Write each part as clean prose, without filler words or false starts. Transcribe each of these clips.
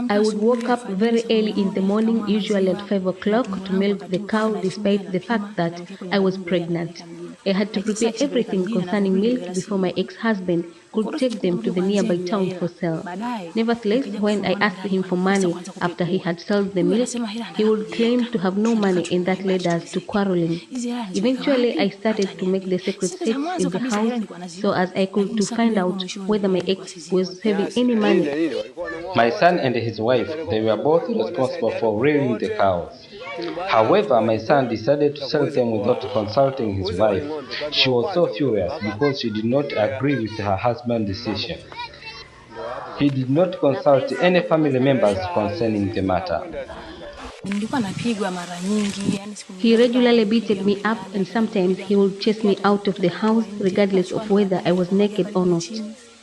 I would wake up very early in the morning, usually at 5 o'clock, to milk the cow despite the fact that I was pregnant. I had to prepare everything concerning milk before my ex-husband could take them to the nearby town for sale. Nevertheless, when I asked him for money after he had sold the milk, he would claim to have no money, and that led us to quarreling. Eventually, I started to make the secret search in the house so as I could to find out whether my ex was having any money. My son and his wife, they were both responsible for rearing the cows. However, my son decided to sell them without consulting his wife. She was so furious because she did not agree with her husband's decision. He did not consult any family members concerning the matter. He regularly beat me up, and sometimes he would chase me out of the house regardless of whether I was naked or not.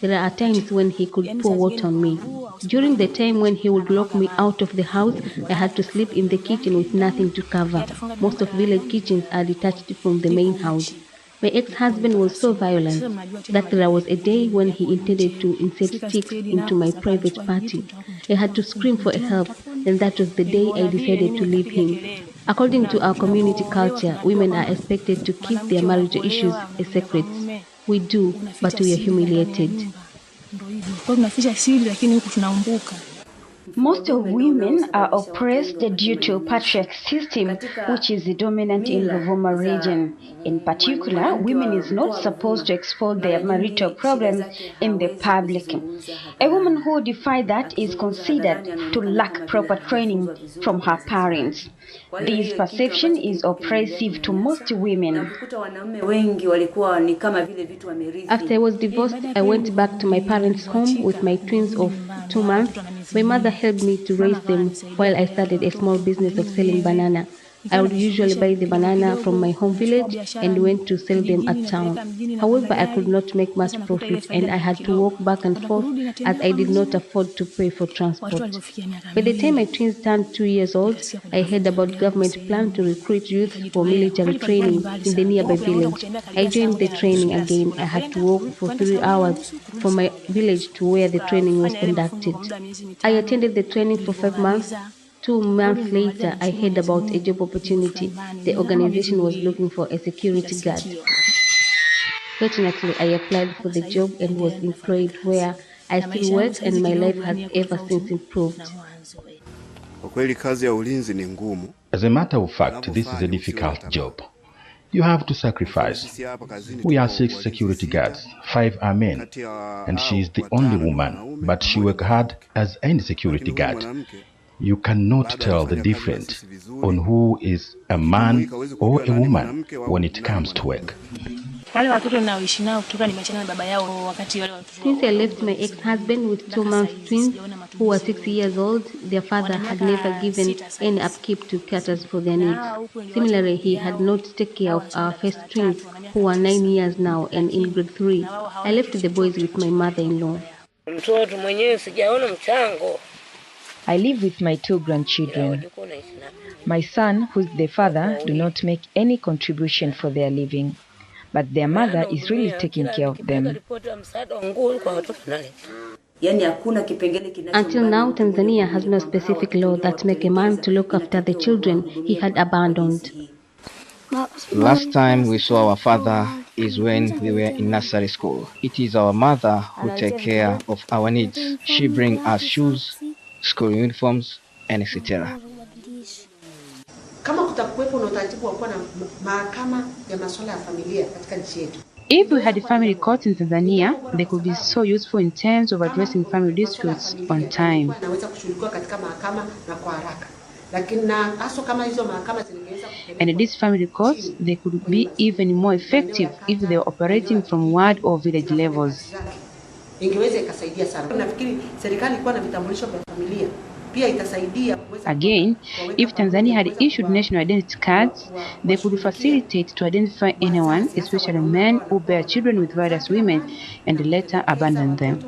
There are times when he could pour water on me. During the time when he would lock me out of the house, I had to sleep in the kitchen with nothing to cover. Most of village kitchens are detached from the main house. My ex-husband was so violent that there was a day when he intended to insert sticks into my private party. I had to scream for help, and that was the day I decided to leave him. According to our community culture, women are expected to keep their marriage issues a secret. We do, but we are humiliated. Most of women are oppressed due to patriarch system, which is dominant in Ruvuma region. In particular, women is not supposed to expose their marital problems in the public. A woman who defies that is considered to lack proper training from her parents. This perception is oppressive to most women. After I was divorced, I went back to my parents' home with my twins of 2 months. My mother helped me to raise them while I started a small business of selling banana. I would usually buy the banana from my home village and went to sell them at town. However, I could not make much profit, and I had to walk back and forth as I did not afford to pay for transport. By the time my twins turned 2 years old, I heard about government plan to recruit youth for military training in the nearby village. I joined the training again. I had to walk for 3 hours from my village to where the training was conducted. I attended the training for 5 months. 2 months later, I heard about a job opportunity. The organization was looking for a security guard. Fortunately, I applied for the job and was employed, where I still work, and my life has ever since improved. As a matter of fact, this is a difficult job. You have to sacrifice. We are 6 security guards, 5 are men, and she is the only woman, but she works hard as any security guard. You cannot tell the difference on who is a man or a woman when it comes to work. Since I left my ex-husband with 2 months twins who were 6 years old, their father had never given any upkeep to cater for their needs. Similarly, he had not taken care of our first twins who are 9 years now and in grade 3. I left the boys with my mother-in-law. I live with my 2 grandchildren. My son, who is the father, do not make any contribution for their living, but their mother is really taking care of them. Until now, Tanzania has no specific law that makes a man to look after the children he had abandoned. Last time we saw our father is when we were in nursery school. It is our mother who takes care of our needs. She brings us shoes, school uniforms, and etc. If we had family courts in Tanzania, they could be so useful in terms of addressing family disputes on time. And these family courts, they could be even more effective if they were operating from ward or village levels. Again, if Tanzania had issued national identity cards, they could facilitate to identify anyone, especially men who bear children with various women and later abandon them.